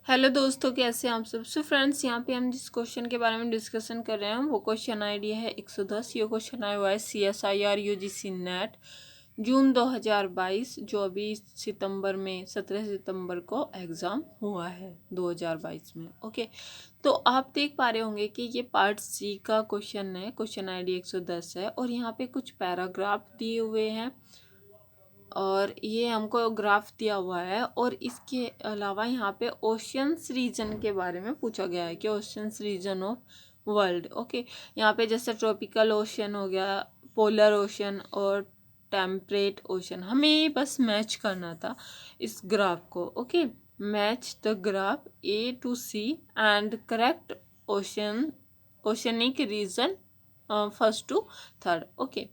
Hello दोस्तों, कैसे हैं आप सब। फ्रेंड्स, यहाँ पे हम जिस क्वेश्चन के बारे में डिस्कशन कर रहे हैं वो क्वेश्चन आईडी है 110। ये क्वेश्चन आया हुआ है CSIR UGC नेट जून 2022, जो अभी सितंबर में 17 सितंबर को एग्ज़ाम हुआ है 2022 में। ओके, तो आप देख पा रहे होंगे कि ये पार्ट सी का क्वेश्चन है, क्वेश्चन आईडी 110 है और यहाँ पे कुछ पैराग्राफ दिए हुए हैं और ये हमको ग्राफ दिया हुआ है। और इसके अलावा यहाँ पे ओशियंस रीजन के बारे में पूछा गया है कि oceans region of world. Okay, यहाँ पे जैसे ट्रॉपिकल ओशन हो गया, पोलर ओशन और टेम्परेट ओशन, हमें ये बस मैच करना था इस ग्राफ को। Okay, match the graph A to C and correct oceanic region first to third. Okay,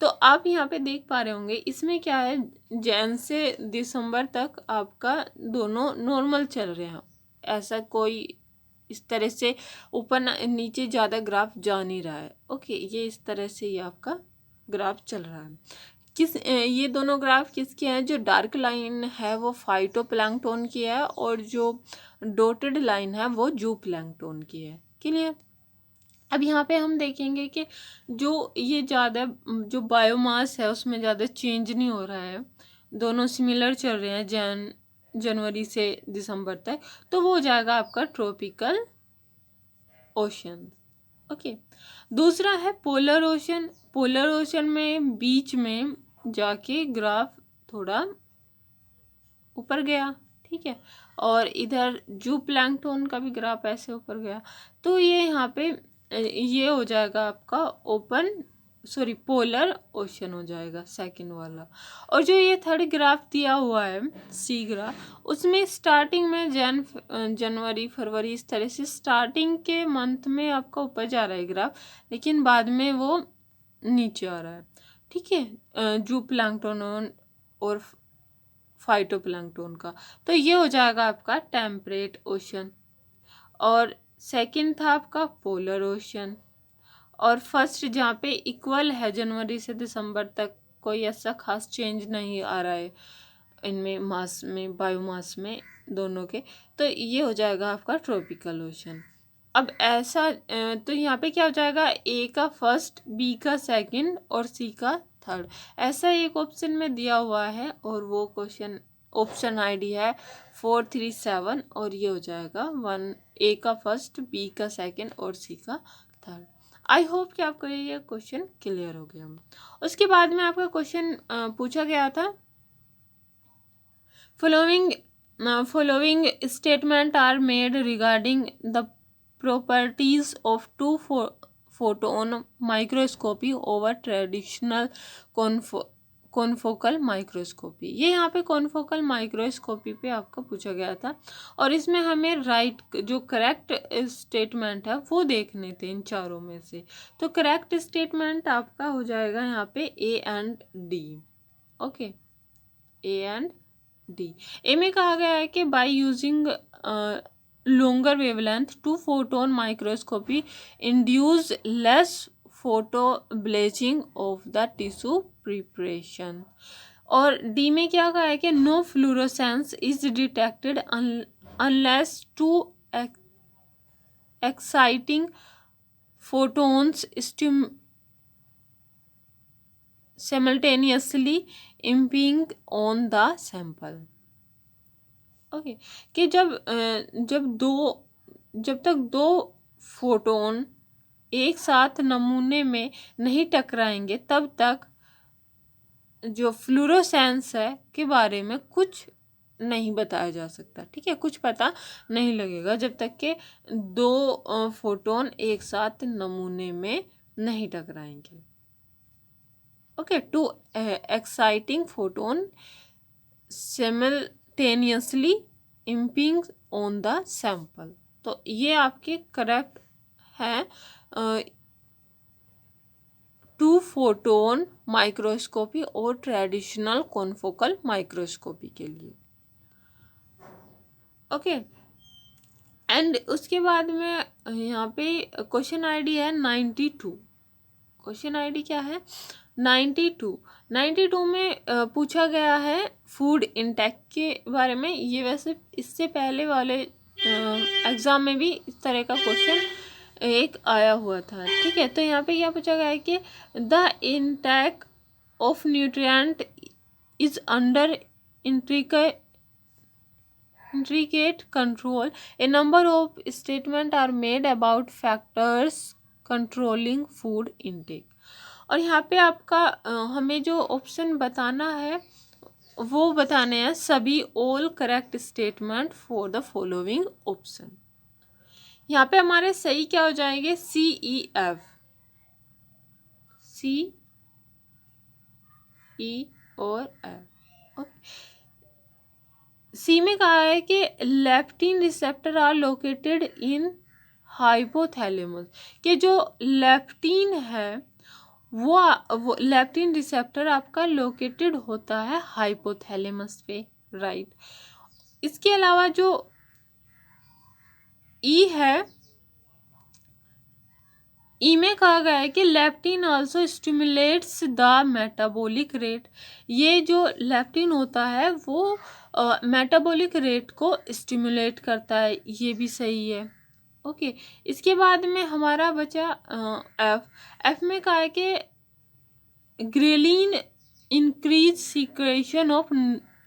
तो आप यहाँ पे देख पा रहे होंगे इसमें क्या है, जैन से दिसंबर तक आपका दोनों नॉर्मल चल रहे हैं। ऐसा कोई इस तरह से ऊपर नीचे ज़्यादा ग्राफ जा नहीं रहा है। ओके, ये इस तरह से ये आपका ग्राफ चल रहा है। ये दोनों ग्राफ किसके हैं? जो डार्क लाइन है वो फाइटोप्लैंक्टन की है और जो डॉटेड लाइन है वो जूप्लैंक्टन की है। क्लियर? अब यहाँ पे हम देखेंगे कि जो ये ज़्यादा जो बायोमास है उसमें ज़्यादा चेंज नहीं हो रहा है, दोनों सिमिलर चल रहे हैं जनवरी से दिसंबर तक, तो वो हो जाएगा आपका ट्रॉपिकल ओशन। ओके, दूसरा है पोलर ओशन। पोलर ओशन में बीच में जाके ग्राफ थोड़ा ऊपर गया, ठीक है, और इधर जू प्लैंक्टन का भी ग्राफ ऐसे ऊपर गया, तो ये यहाँ पे ये हो जाएगा आपका पोलर ओशन हो जाएगा सेकंड वाला। और जो ये थर्ड ग्राफ दिया हुआ है सी ग्राफ, उसमें स्टार्टिंग में जनवरी फरवरी इस तरह से स्टार्टिंग के मंथ में आपका ऊपर जा रहा है ग्राफ, लेकिन बाद में वो नीचे आ रहा है। ठीक है, जू प्लैंक्टन और फाइटोप्लैंक्टन का, तो ये हो जाएगा आपका टेम्परेट ओशन। और सेकंड था आपका पोलर ओशन। और फर्स्ट जहाँ पे इक्वल है जनवरी से दिसंबर तक, कोई ऐसा खास चेंज नहीं आ रहा है इनमें मास में, बायोमास में दोनों के, तो ये हो जाएगा आपका ट्रॉपिकल ओशन। अब ऐसा तो यहाँ पे क्या हो जाएगा, ए का फर्स्ट, बी का सेकंड और सी का थर्ड, ऐसा एक ऑप्शन में दिया हुआ है। और वो क्वेश्चन ऑप्शन आईडी है 437 और ये हो जाएगा 1, ए का फर्स्ट, बी का सेकंड और सी का थर्ड। आई होप कि आपको ये क्वेश्चन क्लियर हो गया। उसके बाद में आपका क्वेश्चन पूछा गया था, following statement are made regarding the properties of two photon microscopy over traditional confocal microscopy. ये यहाँ पे कॉन्फोकल माइक्रोस्कोपी पे आपका पूछा गया था और इसमें हमें जो करेक्ट स्टेटमेंट है वो देखने थे इन चारों में से। तो करेक्ट स्टेटमेंट आपका हो जाएगा यहाँ पे A and D. Okay, A and D. A में कहा गया है कि by using longer wavelength to photon microscopy induce less photo bleaching of the tissue preparation। और डी में क्या कहा है कि no fluorescence is detected unless two exciting photons simultaneously impinging on the sample। Okay, कि जब तक दो फोटोन एक साथ नमूने में नहीं टकराएंगे तब तक जो फ्लूरोसेंस है के बारे में कुछ नहीं बताया जा सकता। ठीक है, कुछ पता नहीं लगेगा जब तक कि दो फोटोन एक साथ नमूने में नहीं टकराएंगे। Okay, two exciting photon simultaneously impinging on the sample। तो ये आपके करेक्ट है टू फोटोन माइक्रोस्कोपी और ट्रेडिशनल कॉन्फोकल माइक्रोस्कोपी के लिए। ओके, एंड उसके बाद में यहाँ पे क्वेश्चन आईडी है 92। क्वेश्चन आईडी क्या है? 92 में पूछा गया है फूड इंटेक के बारे में। ये वैसे इससे पहले वाले एग्ज़ाम में भी इस तरह का क्वेश्चन एक आया हुआ था। ठीक है, तो यहाँ पे क्या पूछा गया है कि the intake of nutrient is under intricate control. A number of statements are made about factors controlling food intake. और यहाँ पे आपका हमें जो ऑप्शन बताना है वो बताने हैं सभी all correct statement for the following option. यहाँ पे हमारे सही क्या हो जाएंगे? CEF, CE और F। सी में कहा है कि leptin receptor are located in hypothalamus, कि जो लेप्टिन है वो लेप्टिन रिसेप्टर आपका लोकेटेड होता है हाइपोथैलेमस पे, राइट। इसके अलावा जो ई है, ई में कहा गया है कि leptin also stimulates the metabolic rate. ये जो लेप्टिन होता है वो मेटाबॉलिक रेट को स्टिमुलेट करता है, ये भी सही है। ओके, इसके बाद में हमारा बचा एफ में कहा है कि ghrelin increase secretion of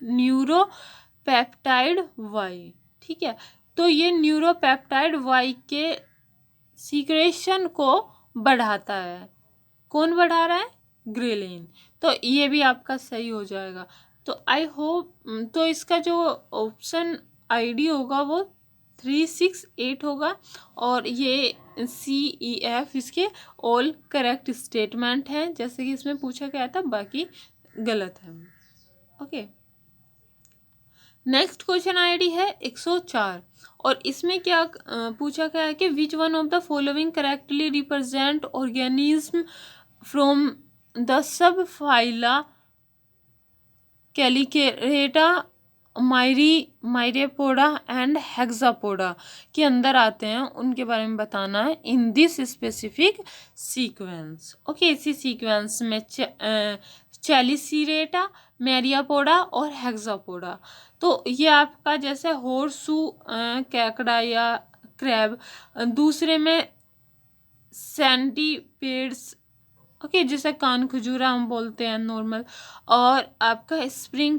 neuropeptide Y. ठीक है, तो ये न्यूरोपेप्टाइड वाई के सीक्रेशन को बढ़ाता है। कौन बढ़ा रहा है? ग्रेलिन। तो ये भी आपका सही हो जाएगा। तो आई होप, तो इसका जो ऑप्शन आईडी होगा वो 368 होगा, और ये CEF इसके ऑल करेक्ट स्टेटमेंट हैं जैसे कि इसमें पूछा गया था, बाकी गलत है। ओके, नेक्स्ट क्वेश्चन आईडी है 104, और इसमें क्या पूछा गया है कि which one of the following correctly represent organism from the sub phyla chelicerata myriapoda and hexapoda के अंदर आते हैं, उनके बारे में बताना है in this specific sequence. Okay, इसी सीक्वेंस में चैलिसीरेटा, मैरियापोडा और हेक्सापोडा। तो ये आपका जैसे हॉर्सू कैकड़ा या क्रैब, दूसरे में सेंटीपेड्स, ओके, जिसे कान खजूरा हम बोलते हैं नॉर्मल, और आपका स्प्रिंग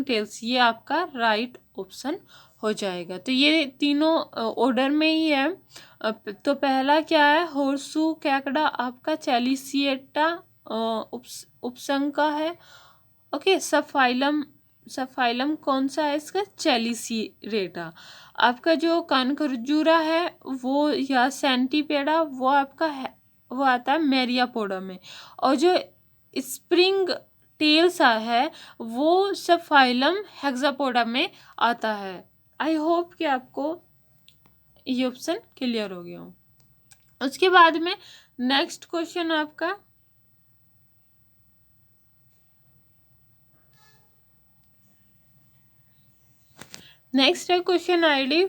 टेल्स ये आपका राइट ऑप्शन हो जाएगा। तो ये तीनों ऑर्डर में ही है। तो पहला क्या है? हॉर्सू कैकड़ा आपका चैलिसिएटा उपसंग का है। ओके, सब फाइलम कौन सा है इसका? चैलिसीरेटा। आपका जो कान खजूरा है वो या सेंटीपेडा वो आपका है, वो आता है मैरियापोडा में, और जो स्प्रिंग टेल्स है वो सब फाइलम हेक्सापोडा में आता है। आई होप कि आपको ये ऑप्शन क्लियर हो गया हो। उसके बाद में नेक्स्ट क्वेश्चन आपका नेक्स्ट है क्वेश्चन आईडी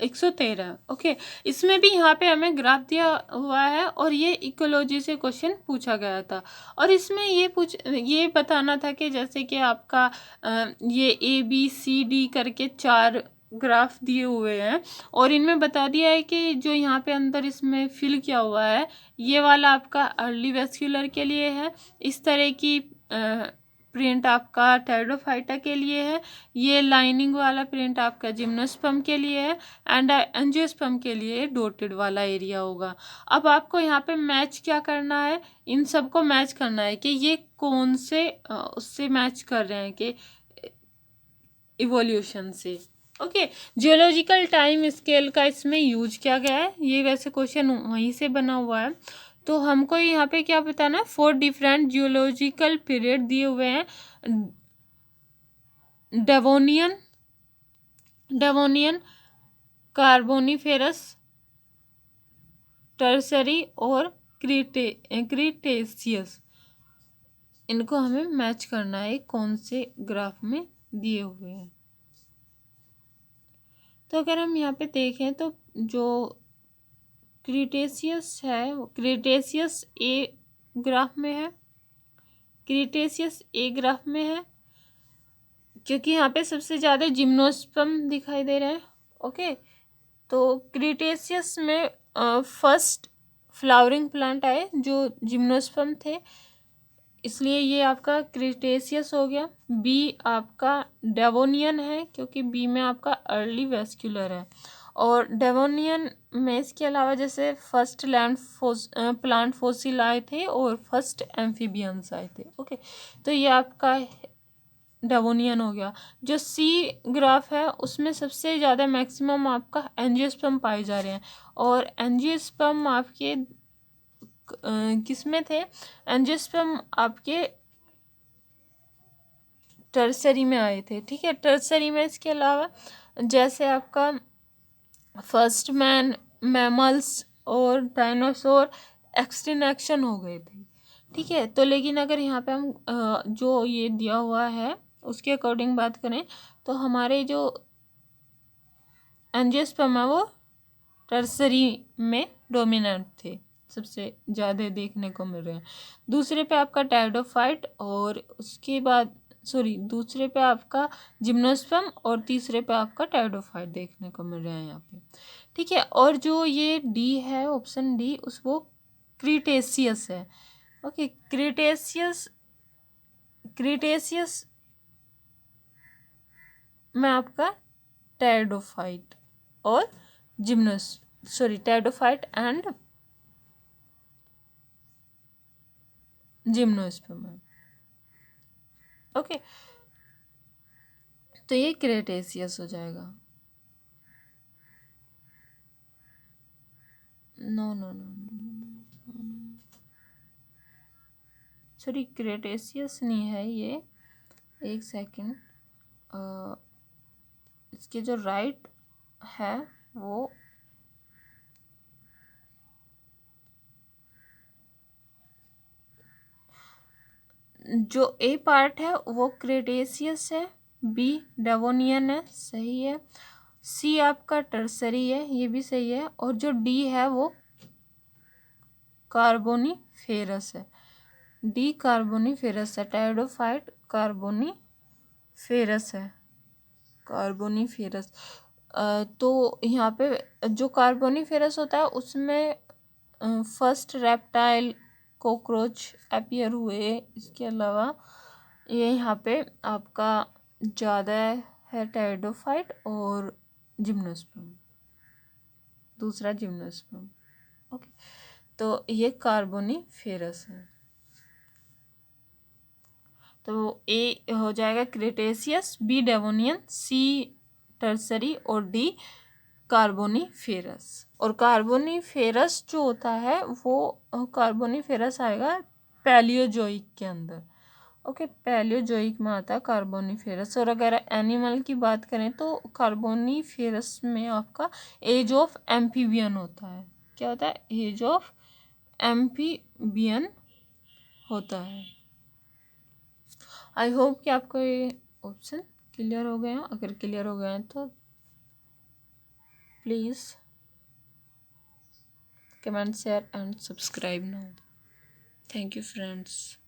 113। ओके, इसमें भी यहाँ पे हमें ग्राफ दिया हुआ है, और ये इकोलॉजी से क्वेश्चन पूछा गया था, और इसमें ये बताना था कि जैसे कि आपका ये ABCD करके 4 ग्राफ दिए हुए हैं, और इनमें बता दिया है कि जो यहाँ पे अंदर इसमें फिल किया हुआ है ये वाला आपका अर्ली वेस्क्यूलर के लिए है, इस तरह की प्रिंट आपका टेरिडोफाइटा के लिए है, ये लाइनिंग वाला प्रिंट आपका जिम्नोस्पर्म के लिए है, एंड एंजियोस्पर्म के लिए डॉटेड वाला एरिया होगा। अब आपको यहाँ पे मैच क्या करना है? इन सब को मैच करना है कि ये कौन से उससे मैच कर रहे हैं कि इवोल्यूशन से। ओके, जियोलॉजिकल टाइम स्केल का इसमें यूज किया गया है, ये वैसे क्वेश्चन वहीं से बना हुआ है। तो हमको यहाँ पे क्या बताना है? 4 डिफरेंट जियोलॉजिकल पीरियड दिए हुए हैं, डेवोनियन, कार्बोनिफेरस, टर्सरी और क्रीटेशियस। इनको हमें मैच करना है कौन से ग्राफ में दिए हुए हैं। तो अगर हम यहाँ पे देखें तो जो क्रीटेशियस है वो क्रीटेशियस ए ग्राफ में है, क्रीटेशियस ए ग्राफ में है, क्योंकि यहाँ पे सबसे ज़्यादा जिम्नोस्पर्म दिखाई दे रहे हैं, ओके, तो क्रिटेशियस में फर्स्ट फ्लावरिंग प्लांट आए जो जिम्नोस्पर्म थे, इसलिए ये आपका क्रिटेशियस हो गया। बी आपका डेवोनियन है क्योंकि बी में आपका अर्ली वेस्क्यूलर है। और डेवोनियन में इसके अलावा जैसे फर्स्ट प्लांट फोसिल आए थे और फर्स्ट एम्फीबियंस आए थे। ओके, तो ये आपका डेवोनियन हो गया। जो सी ग्राफ है उसमें सबसे ज़्यादा मैक्सिमम आपका एंजियोस्पर्म पाए जा रहे हैं, और एंजियोस्पर्म आपके किस में थे? एंजियोस्पर्म आपके टर्सरी में आए थे। ठीक है, टर्सरी में इसके अलावा जैसे आपका फर्स्ट मैमल्स और डायनासोर एक्सटिंक्शन हो गए थे। ठीक है, तो लेकिन अगर यहाँ पे हम जो ये दिया हुआ है उसके अकॉर्डिंग बात करें तो हमारे जो एंजियोस्पर्म है वो टर्सरी में डोमिनेंट थे, सबसे ज़्यादा देखने को मिल रहे हैं। दूसरे पे आपका टेरिडोफाइट, और उसके बाद दूसरे पे आपका जिम्नोस्पर्म, और तीसरे पे आपका टेरिडोफाइट देखने को मिल रहे हैं यहाँ पे। ठीक है, और जो ये डी है, ऑप्शन डी, वो क्रिटेशियस है। ओके, क्रिटेशियस में आपका टेरिडोफाइट और टेरिडोफाइट एंड जिम्नोस्पर्म है। ओके, तो ये क्रेटेशियस हो जाएगा। No no no, sorry, Cretaceous नहीं है ये। एक सेकंड, इसके जो राइट है वो जो ए पार्ट है वो क्रेटेशियस है, बी डेवोनियन है, सही है। सी आपका टर्सरी है, ये भी सही है। और जो डी है वो कार्बोनीफेरस है। डी कार्बोनीफेरस है, टेरिडोफाइट कार्बोनीफेरस है, कार्बोनीफेरस। तो यहाँ पे जो कार्बोनीफेरस होता है उसमें फर्स्ट रेप्टाइल कॉकरोच अपीयर हुए। इसके अलावा ये यहाँ पे आपका ज़्यादा है टेरिडोफाइट और जिम्नोस्पर्म, दूसरा जिम्नोस्पर्म। ओके, तो ये कार्बोनीफेरस है। तो ए हो जाएगा क्रेटेशियस, बी डेवोनियन, सी टर्सरी और डी कार्बोनीफेरस। और कार्बोनीफेरस जो होता है वो कार्बोनीफेरस आएगा पैलियोजोइक के अंदर। ओके, पैलियोजोइक में आता है कार्बोनीफेरस। और अगर एनिमल की बात करें तो कार्बोनीफेरस में आपका एज ऑफ एम्फीबियन होता है। क्या होता है? एज ऑफ एम्फीबियन होता है। आई होप कि आपको ये ऑप्शन क्लियर हो गए हैं। अगर क्लियर हो गए हैं तो please comment, share and subscribe now. Thank you friends.